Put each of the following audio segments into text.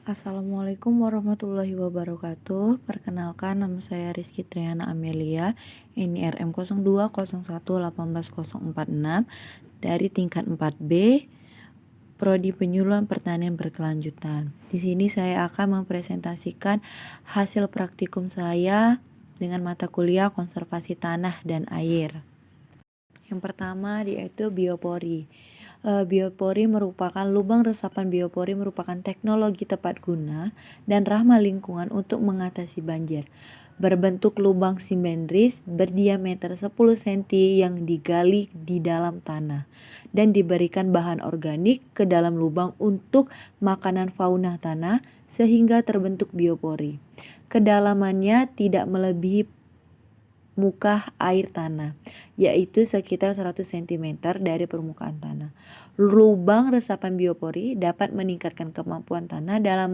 Assalamualaikum warahmatullahi wabarakatuh. Perkenalkan, nama saya Rizky Triana Amelia, NIRM 0201181046 dari tingkat 4B, Prodi Penyuluhan Pertanian Berkelanjutan. Di sini saya akan mempresentasikan hasil praktikum saya dengan mata kuliah konservasi tanah dan air. Yang pertama yaitu biopori. Biopori merupakan lubang resapan. Biopori merupakan teknologi tepat guna dan ramah lingkungan untuk mengatasi banjir. Berbentuk lubang simetris berdiameter 10 cm yang digali di dalam tanah dan diberikan bahan organik ke dalam lubang untuk makanan fauna tanah sehingga terbentuk biopori. Kedalamannya tidak melebihi muka air tanah, yaitu sekitar 100 cm dari permukaan tanah. Lubang resapan biopori dapat meningkatkan kemampuan tanah dalam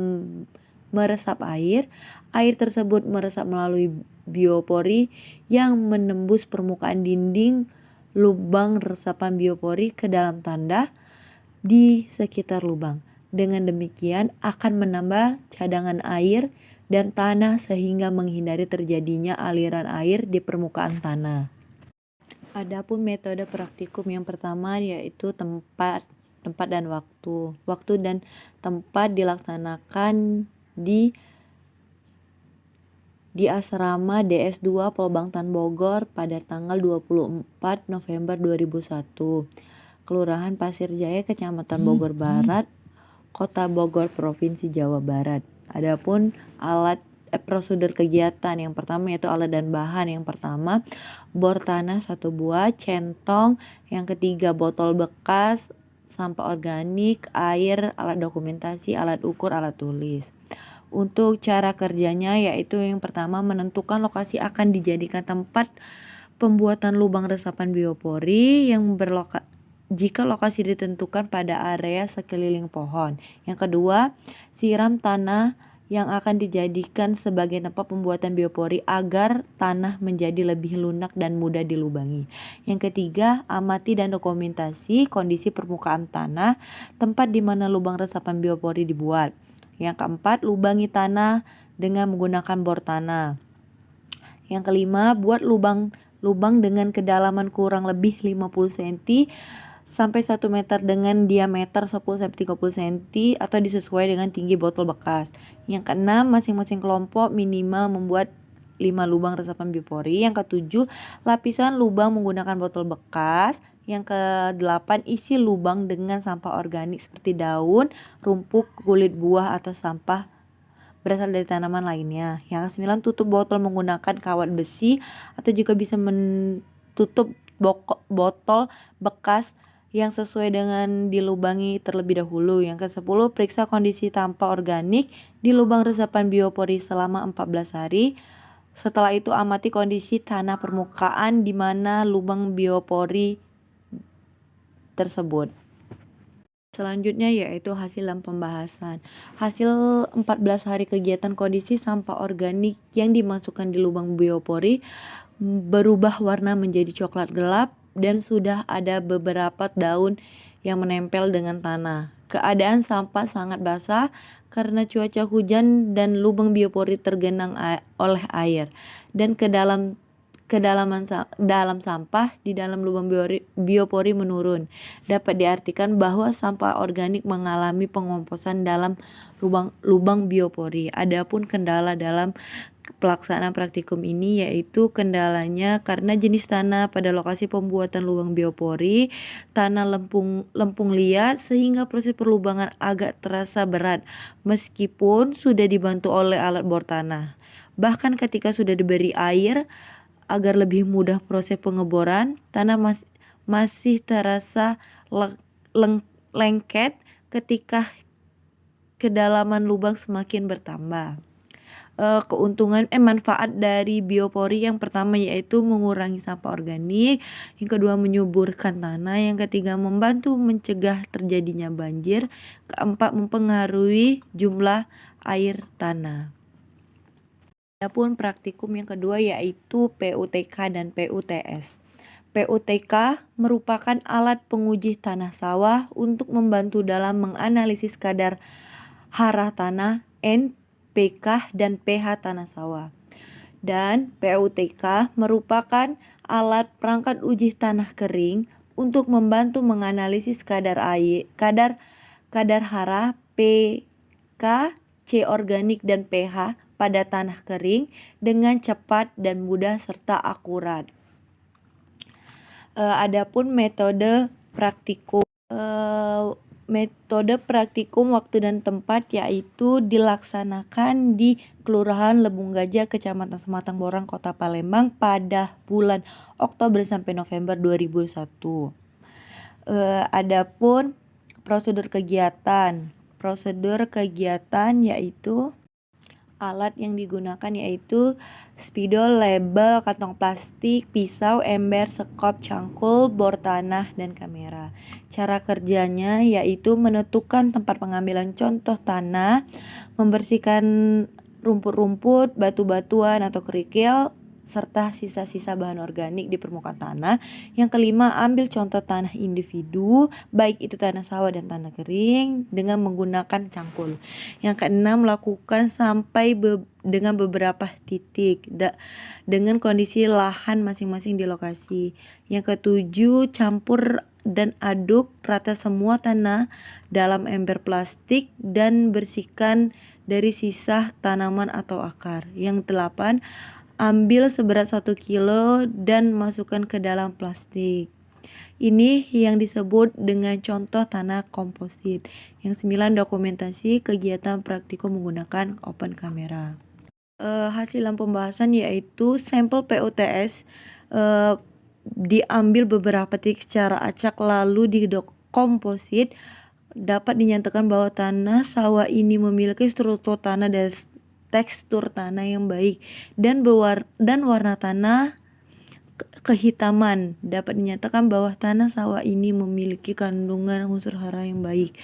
meresap air. Air tersebut meresap melalui biopori yang menembus permukaan dinding lubang resapan biopori ke dalam tanah di sekitar lubang. Dengan demikian akan menambah cadangan air dan tanah sehingga menghindari terjadinya aliran air di permukaan tanah. Adapun metode praktikum yang pertama yaitu tempat dan waktu. Waktu dan tempat dilaksanakan di asrama DS2 Polbangtan Bogor pada tanggal 24 November 2001. Kelurahan Pasir Jaya, Kecamatan Bogor Barat, Kota Bogor, Provinsi Jawa Barat. Adapun prosedur kegiatan yang pertama yaitu alat dan bahan. Yang pertama, bor tanah 1 buah, centong. Yang ketiga, botol bekas, sampah organik, air, alat dokumentasi, alat ukur, alat tulis. Untuk cara kerjanya yaitu yang pertama, menentukan lokasi akan dijadikan tempat pembuatan lubang resapan biopori yang jika lokasi ditentukan pada area sekeliling pohon. Yang kedua, siram tanah yang akan dijadikan sebagai tempat pembuatan biopori agar tanah menjadi lebih lunak dan mudah dilubangi. Yang ketiga, amati dan dokumentasi kondisi permukaan tanah tempat di mana lubang resapan biopori dibuat. Yang keempat, lubangi tanah dengan menggunakan bor tanah. Yang kelima, buat lubang dengan kedalaman kurang lebih 50 cm sampai 1 meter dengan diameter 10 sampai 30 cm atau disesuai dengan tinggi botol bekas. Yang keenam, masing-masing kelompok minimal membuat 5 lubang resapan biopori. Yang ketujuh, lapisan lubang menggunakan botol bekas. Yang kedelapan, isi lubang dengan sampah organik seperti daun, rumput, kulit buah atau sampah berasal dari tanaman lainnya. Yang kesembilan, tutup botol menggunakan kawat besi atau juga bisa menutup botol bekas yang sesuai dengan dilubangi terlebih dahulu. Yang ke-10, periksa kondisi sampah organik di lubang resapan biopori selama 14 hari. Setelah itu amati kondisi tanah permukaan di mana lubang biopori tersebut. Selanjutnya yaitu hasil dan pembahasan. Hasil 14 hari kegiatan, kondisi sampah organik yang dimasukkan di lubang biopori berubah warna menjadi coklat gelap dan sudah ada beberapa daun yang menempel dengan tanah. Keadaan sampah sangat basah karena cuaca hujan dan lubang biopori tergenang oleh air dan dalam sampah di dalam lubang biopori menurun. Dapat diartikan bahwa sampah organik mengalami pengomposan dalam lubang biopori. Adapun kendala dalam pelaksanaan praktikum ini yaitu kendalanya karena jenis tanah pada lokasi pembuatan lubang biopori tanah lempung liat sehingga proses perlubangan agak terasa berat meskipun sudah dibantu oleh alat bor tanah. Bahkan ketika sudah diberi air agar lebih mudah proses pengeboran, tanah masih terasa lengket ketika kedalaman lubang semakin bertambah. Manfaat dari biopori yang pertama yaitu mengurangi sampah organik, yang kedua menyuburkan tanah, yang ketiga membantu mencegah terjadinya banjir, keempat mempengaruhi jumlah air tanah. Adapun praktikum yang kedua yaitu PUTK dan PUTS. PUTK merupakan alat penguji tanah sawah untuk membantu dalam menganalisis kadar hara tanah, NPK, dan pH tanah sawah. Dan PUTK merupakan alat perangkat uji tanah kering untuk membantu menganalisis kadar air, kadar hara, pK, C organik, dan pH pada tanah kering dengan cepat dan mudah serta akurat. Adapun metode praktikum. Metode praktikum waktu dan tempat yaitu dilaksanakan di Kelurahan Lebung Gajah, Kecamatan Sematang Borang, Kota Palembang pada bulan Oktober sampai November 2001. Adapun prosedur kegiatan yaitu alat yang digunakan yaitu spidol, label, kantong plastik, pisau, ember, sekop, cangkul, bor tanah, dan kamera. Cara kerjanya yaitu menentukan tempat pengambilan contoh tanah, membersihkan rumput-rumput, batu-batuan atau kerikil, serta sisa-sisa bahan organik di permukaan tanah. Yang kelima, ambil contoh tanah individu, baik itu tanah sawah dan tanah kering, dengan menggunakan cangkul. Yang keenam, lakukan sampai dengan beberapa titik dengan kondisi lahan masing-masing di lokasi. Yang ketujuh, campur dan aduk rata semua tanah dalam ember plastik dan bersihkan dari sisa tanaman atau akar. Yang delapan, ambil seberat 1 kilo dan masukkan ke dalam plastik. Ini yang disebut dengan contoh tanah komposit. Yang 9, dokumentasi kegiatan praktikum menggunakan open kamera. Hasilan pembahasan yaitu sampel PUTS diambil beberapa titik secara acak lalu dikomposit. Dapat dinyatakan bahwa tanah sawah ini memiliki struktur tanah dan tekstur tanah yang baik dan warna tanah kehitaman. Dapat dinyatakan bahwa tanah sawah ini memiliki kandungan unsur hara yang baik.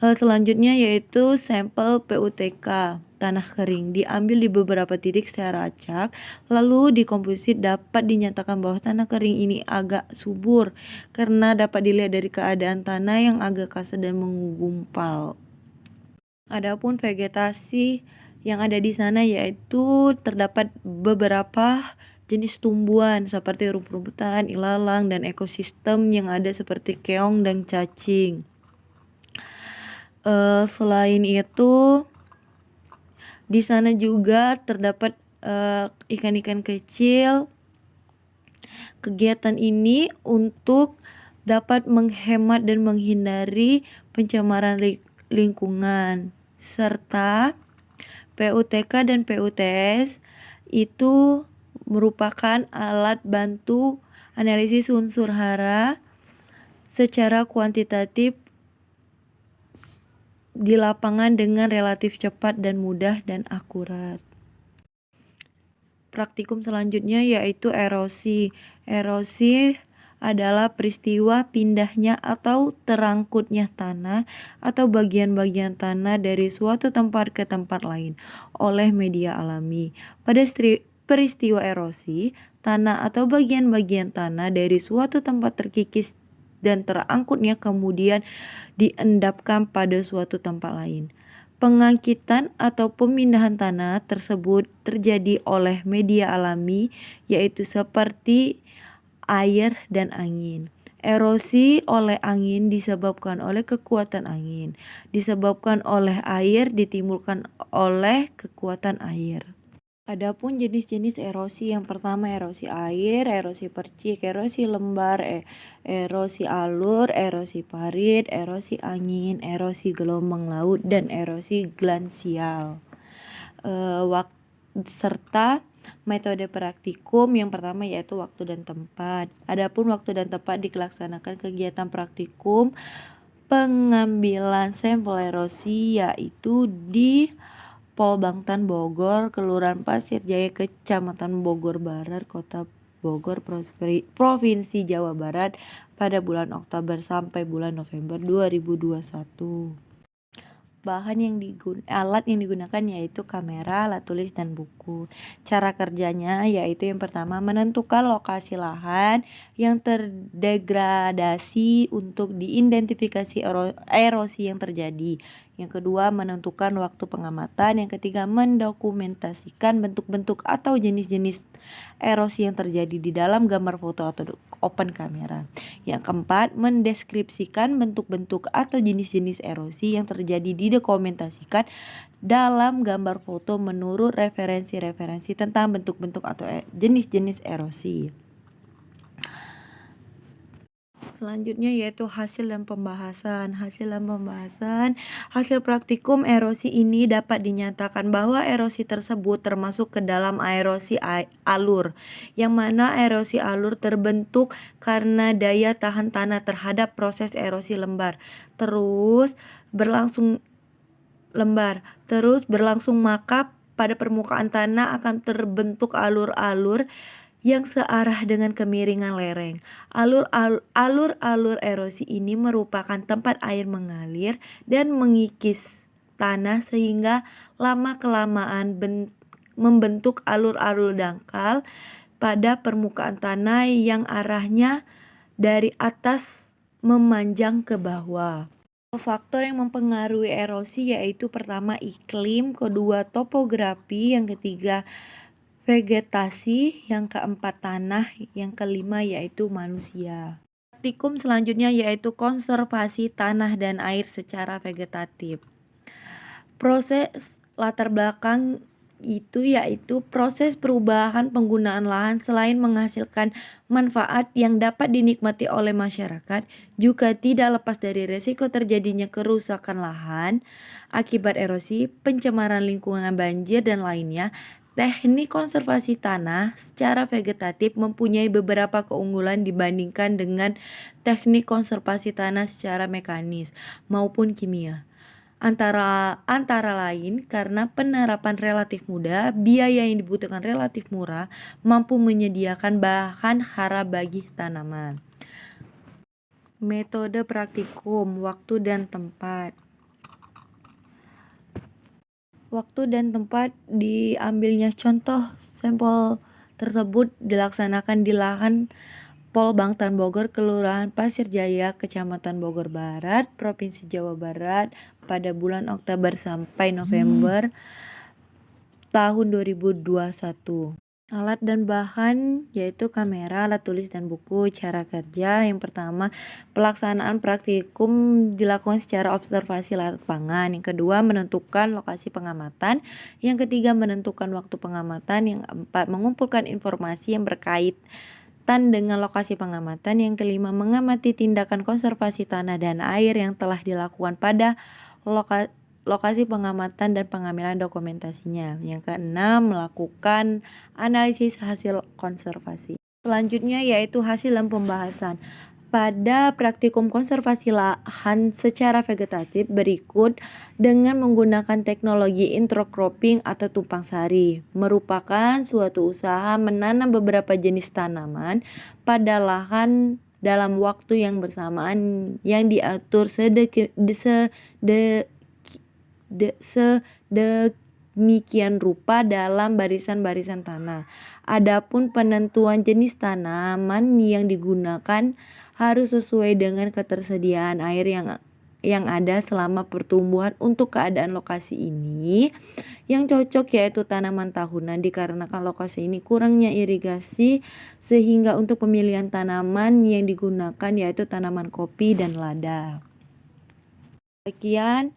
Selanjutnya yaitu sampel PUTK tanah kering diambil di beberapa titik secara acak lalu dikomposit. Dapat dinyatakan bahwa tanah kering ini agak subur karena dapat dilihat dari keadaan tanah yang agak kasar dan menggumpal. Adapun vegetasi yang ada di sana yaitu terdapat beberapa jenis tumbuhan seperti rumput-rumputan, ilalang, dan ekosistem yang ada seperti keong dan cacing. Selain itu, di sana juga terdapat ikan-ikan kecil. Kegiatan ini untuk dapat menghemat dan menghindari pencemaran lingkungan, serta PUTK dan PUTS itu merupakan alat bantu analisis unsur hara secara kuantitatif di lapangan dengan relatif cepat dan mudah dan akurat. Praktikum selanjutnya yaitu erosi. Erosi adalah peristiwa pindahnya atau terangkutnya tanah atau bagian-bagian tanah dari suatu tempat ke tempat lain oleh media alami. Pada peristiwa erosi, tanah atau bagian-bagian tanah dari suatu tempat terkikis dan terangkutnya kemudian diendapkan pada suatu tempat lain. Pengangkitan atau pemindahan tanah tersebut terjadi oleh media alami yaitu seperti air dan angin. Erosi oleh angin disebabkan oleh kekuatan angin, disebabkan oleh air ditimbulkan oleh kekuatan air. Adapun jenis-jenis erosi, yang pertama erosi air, erosi percik, erosi lembar, erosi alur, erosi parit, erosi angin, erosi gelombang laut, dan erosi glansial. Serta metode praktikum yang pertama yaitu waktu dan tempat. Adapun waktu dan tempat dilaksanakan kegiatan praktikum pengambilan sampel erosi yaitu di Pol Bangtan Bogor, Kelurahan Pasir Jaya, Kecamatan Bogor Barat, Kota Bogor, Provinsi Jawa Barat pada bulan Oktober sampai bulan November 2021. Alat yang digunakan yaitu kamera, alat tulis, dan buku. Cara kerjanya yaitu yang pertama menentukan lokasi lahan yang terdegradasi untuk diidentifikasi erosi yang terjadi. Yang kedua, menentukan waktu pengamatan. Yang ketiga, mendokumentasikan bentuk-bentuk atau jenis-jenis erosi yang terjadi di dalam gambar foto atau open kamera. Yang keempat, mendeskripsikan bentuk-bentuk atau jenis-jenis erosi yang terjadi didokumentasikan dalam gambar foto menurut referensi-referensi tentang bentuk-bentuk atau jenis-jenis erosi. Selanjutnya yaitu hasil dan pembahasan. Hasil praktikum erosi ini dapat dinyatakan bahwa erosi tersebut termasuk ke dalam erosi alur, yang mana erosi alur terbentuk karena daya tahan tanah terhadap proses erosi terus berlangsung, maka pada permukaan tanah akan terbentuk alur-alur yang searah dengan kemiringan lereng. Alur-alur erosi ini merupakan tempat air mengalir dan mengikis tanah sehingga lama-kelamaan membentuk alur-alur dangkal pada permukaan tanah yang arahnya dari atas memanjang ke bawah. Faktor yang mempengaruhi erosi yaitu pertama iklim, kedua topografi, yang ketiga vegetasi, yang keempat tanah, yang kelima yaitu manusia. Praktikum selanjutnya yaitu konservasi tanah dan air secara vegetatif. Proses latar belakang itu yaitu proses perubahan penggunaan lahan selain menghasilkan manfaat yang dapat dinikmati oleh masyarakat, juga tidak lepas dari resiko terjadinya kerusakan lahan akibat erosi, pencemaran lingkungan, banjir, dan lainnya. Teknik konservasi tanah secara vegetatif mempunyai beberapa keunggulan dibandingkan dengan teknik konservasi tanah secara mekanis maupun kimia. Antara lain karena penerapan relatif mudah, biaya yang dibutuhkan relatif murah, mampu menyediakan bahan hara bagi tanaman. Metode praktikum, waktu dan tempat. Waktu dan tempat diambilnya contoh sampel tersebut dilaksanakan di lahan Pol Bangtan Bogor, Kelurahan Pasir Jaya, Kecamatan Bogor Barat, Provinsi Jawa Barat pada bulan Oktober sampai November tahun 2021. Alat dan bahan yaitu kamera, alat tulis, dan buku. Cara kerja, yang pertama, pelaksanaan praktikum dilakukan secara observasi lapangan. Yang kedua, menentukan lokasi pengamatan. Yang ketiga, menentukan waktu pengamatan. Yang keempat, mengumpulkan informasi yang berkaitan dengan lokasi pengamatan. Yang kelima, mengamati tindakan konservasi tanah dan air yang telah dilakukan pada lokasi pengamatan dan pengambilan dokumentasinya. Yang keenam, melakukan analisis hasil konservasi. Selanjutnya yaitu hasil dan pembahasan. Pada praktikum konservasi lahan secara vegetatif berikut dengan menggunakan teknologi intercropping atau tumpang sari, merupakan suatu usaha menanam beberapa jenis tanaman pada lahan dalam waktu yang bersamaan yang diatur sedemikian rupa dalam barisan-barisan tanah. Adapun penentuan jenis tanaman yang digunakan harus sesuai dengan ketersediaan air yang ada selama pertumbuhan. Untuk keadaan lokasi ini yang cocok yaitu tanaman tahunan, dikarenakan lokasi ini kurangnya irigasi, sehingga untuk pemilihan tanaman yang digunakan yaitu tanaman kopi dan lada. Sekian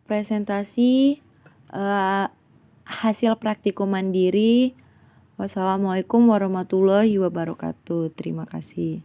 presentasi hasil praktikum mandiri. Wassalamualaikum warahmatullahi wabarakatuh. Terima kasih.